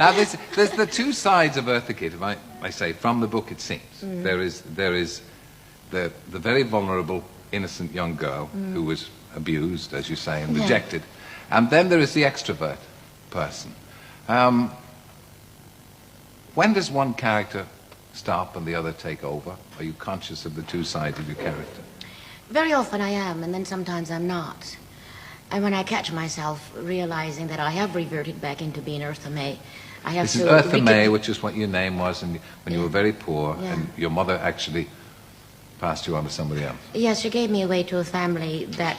Now, there's the two sides of Eartha Kitt, if I say, from the book it seems. There is the very vulnerable, innocent young girl who was abused, as you say, and rejected. And then there is the extrovert person. When does one character stop and the other take over? Are you conscious of the two sides of your character? Very often I am, and then sometimes I'm not. And when I catch myself realizing that I have reverted back into being Eartha May, I have to... This is Eartha May, which is what your name was when you were very poor, and your mother actually passed you on to somebody else. Yes, she gave me away to a family that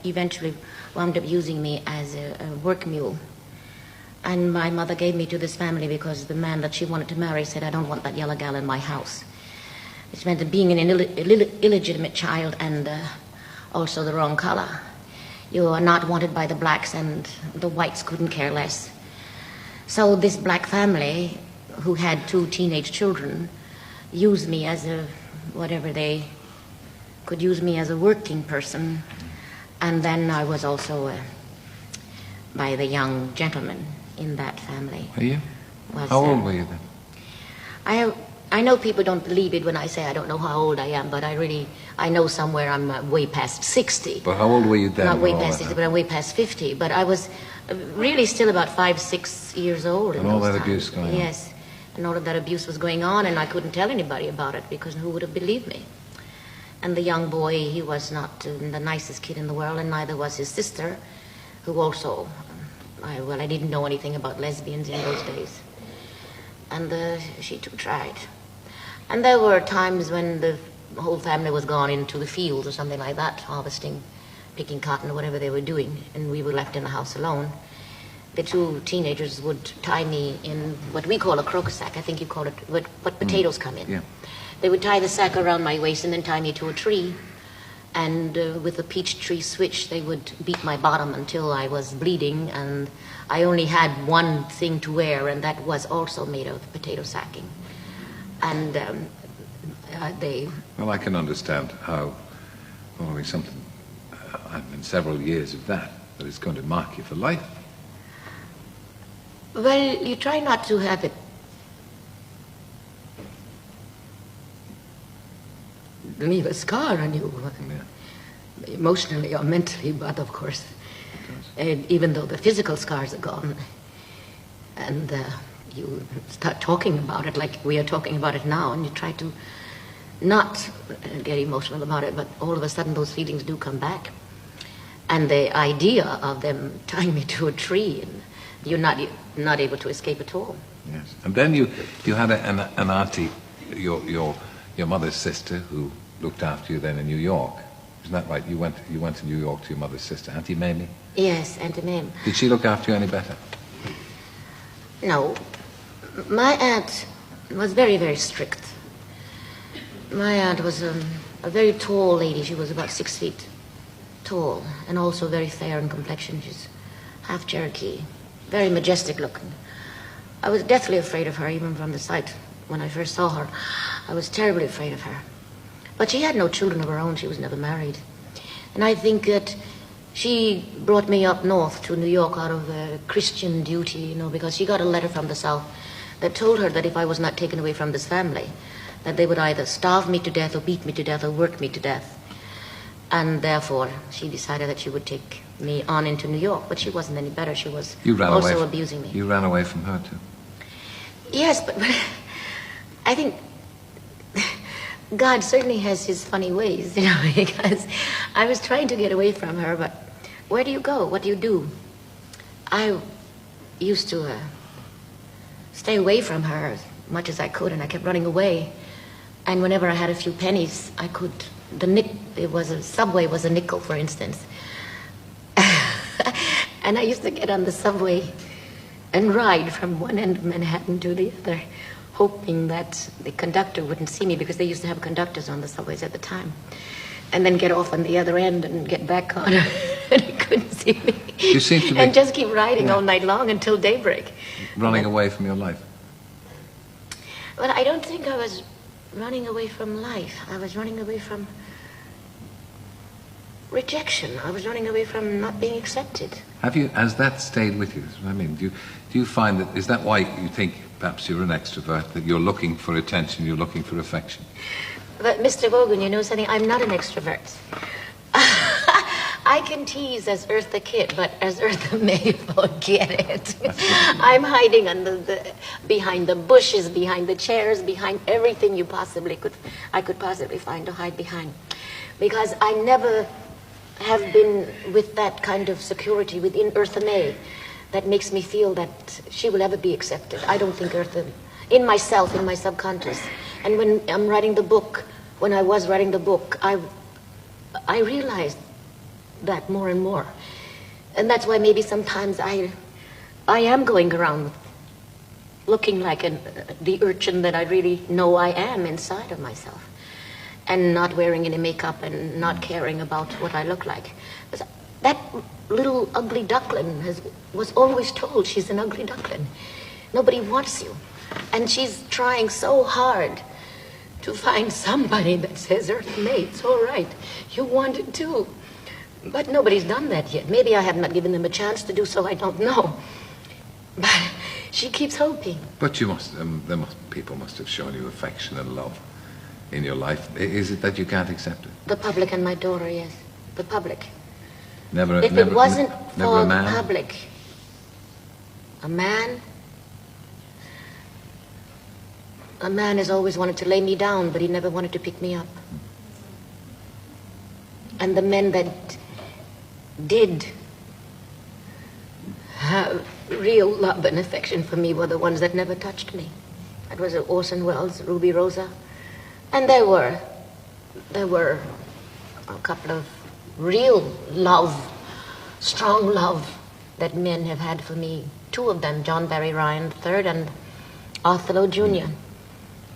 eventually wound up using me as a work mule. And my mother gave me to this family because the man that she wanted to marry said, I don't want that yellow gal in my house. Which meant that being an illegitimate child and also the wrong color. You are not wanted by the blacks, and the whites couldn't care less. So this black family, who had 2 teenage children, used me as they could use me as a working person. And then I was also by the young gentleman in that family. Were you? How old were you then? I know people don't believe it when I say I don't know how old I am, but I know somewhere I'm way past 60. But how old were you then? Not way past 60, but I'm way past 50. But I was really still about 5, 6 years old. And all that abuse going on. Yes, and all of that abuse was going on, and I couldn't tell anybody about it because who would have believed me? And the young boy, he was not the nicest kid in the world, and neither was his sister, who also, I didn't know anything about lesbians in those days. And she too tried. And there were times when the whole family was gone into the fields or something like that, harvesting, picking cotton or whatever they were doing, and we were left in the house alone. The 2 teenagers would tie me in what we call a croquet sack. I think you call it what potatoes come in. Yeah. They would tie the sack around my waist and then tie me to a tree. And with a peach tree switch, they would beat my bottom until I was bleeding, and I only had one thing to wear, and that was also made of potato sacking. And Well, I can understand how following something, several years of that is going to mark you for life. Well, you try not to have it leave a scar on you, emotionally or mentally, but of course, even though the physical scars are gone, and you start talking about it like we are talking about it now, and you try to not get emotional about it, but all of a sudden those feelings do come back. And the idea of them tying me to a tree, and you're not able to escape at all. Yes. And then you had an auntie, your mother's sister, who looked after you then in New York. Isn't that right? You went to New York to your mother's sister, Auntie Mamie? Yes, Auntie Mamie. Did she look after you any better? No. My aunt was very, very strict. My aunt was a very tall lady. She was about 6 feet tall, and also very fair in complexion. She's half Cherokee, very majestic looking. I was deathly afraid of her, even from the sight. When I first saw her, I was terribly afraid of her. But she had no children of her own. She was never married. And I think that she brought me up north to New York out of Christian duty, because she got a letter from the South that told her that if I was not taken away from this family, that they would either starve me to death or beat me to death or work me to death. And therefore, she decided that she would take me on into New York. But she wasn't any better. She was also abusing me. You ran away from her, too? Yes, but I think God certainly has his funny ways, because I was trying to get away from her, but where do you go? What do you do? I used to stay away from her as much as I could, and I kept running away. And whenever I had a few pennies, I could, subway was a nickel, for instance. And I used to get on the subway and ride from one end of Manhattan to the other, hoping that the conductor wouldn't see me, because they used to have conductors on the subways at the time, and then get off on the other end and get back on her, and he couldn't see me. You seem to be... And just keep riding all night long until daybreak. Running away from your life. Well, I don't think I was running away from life. I was running away from rejection. I was running away from not being accepted. Has that stayed with you? I mean, do you find that, is that why you think perhaps you're an extrovert, that you're looking for attention, you're looking for affection? But Mr. Vogan, you know something? I'm not an extrovert. I can tease as Eartha Kitt, but as Eartha May, forget it. I'm hiding behind the bushes, behind the chairs, behind everything I could possibly find to hide behind. Because I never have been with that kind of security within Eartha May that makes me feel that she will ever be accepted. I don't think Eartha, in myself, in my subconscious. And when I'm writing the book, when I was writing the book, I realized that more and more. And that's why maybe sometimes I am going around looking like the urchin that I really know I am inside of myself, and not wearing any makeup and not caring about what I look like. That little ugly duckling was always told she's an ugly duckling. Nobody wants you. And she's trying so hard to find somebody that says, Eartha May, it's all right. You want it too. But nobody's done that yet. Maybe I have not given them a chance to do so, I don't know. But she keeps hoping. But you must, people must have shown you affection and love in your life. Is it that you can't accept it? The public and my daughter, yes. The public. Never, if never, it wasn't never for a man? the public, a man has always wanted to lay me down, but he never wanted to pick me up. And the men that did have real love and affection for me were the ones that never touched me. That was Orson Welles, Ruby Rosa. And there were a couple of real love, strong love that men have had for me. Two of them, John Barry Ryan III and Othello Jr.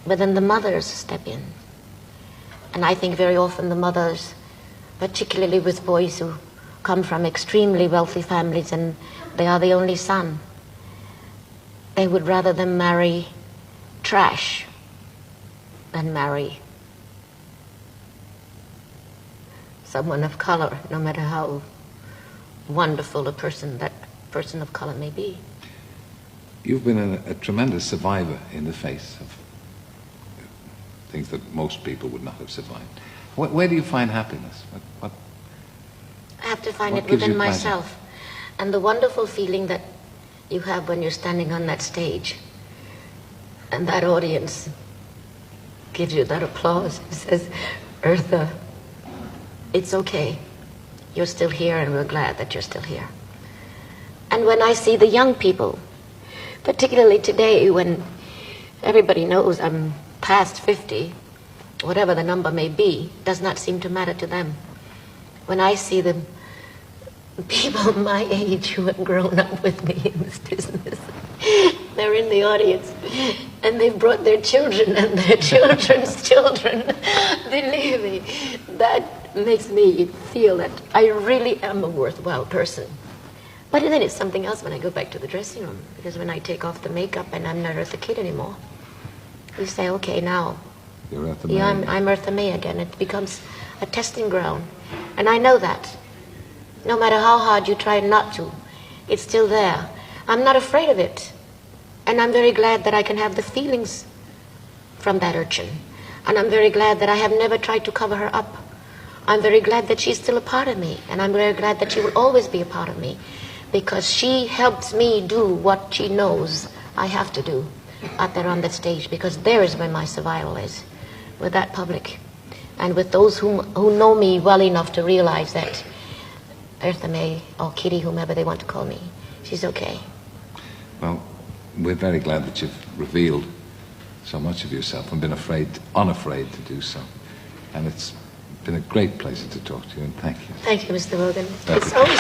But then the mothers step in. And I think very often the mothers, particularly with boys who come from extremely wealthy families and they are the only son, they would rather them marry trash than marry someone of color, no matter how wonderful that person of color may be. You've been a tremendous survivor in the face of things that most people would not have survived. Where do you find happiness? What I have to find it within myself. And the wonderful feeling that you have when you're standing on that stage and that audience gives you that applause and says, Eartha, it's okay. You're still here and we're glad that you're still here. And when I see the young people, particularly today when everybody knows I'm past 50, whatever the number may be, does not seem to matter to them. When I see the people my age who have grown up with me in this business, they're in the audience, and they've brought their children and their children's children, believe me, that makes me feel that I really am a worthwhile person. But then it's something else when I go back to the dressing room, because when I take off the makeup and I'm not Eartha Kitt anymore, you say, okay, now You're Eartha May. yeah, I'm Eartha May again. It becomes a testing ground. And I know that. No matter how hard you try not to, it's still there. I'm not afraid of it. And I'm very glad that I can have the feelings from that urchin. And I'm very glad that I have never tried to cover her up. I'm very glad that she's still a part of me. And I'm very glad that she will always be a part of me. Because she helps me do what she knows I have to do out there on that stage. Because there is where my survival is. With that public. And with those who know me well enough to realize that Eartha May or Kitty, whomever they want to call me, she's okay. Well, we're very glad that you've revealed so much of yourself and been unafraid to do so. And it's been a great pleasure to talk to you, and thank you. Thank you, Mr. Logan. Thank It's you. always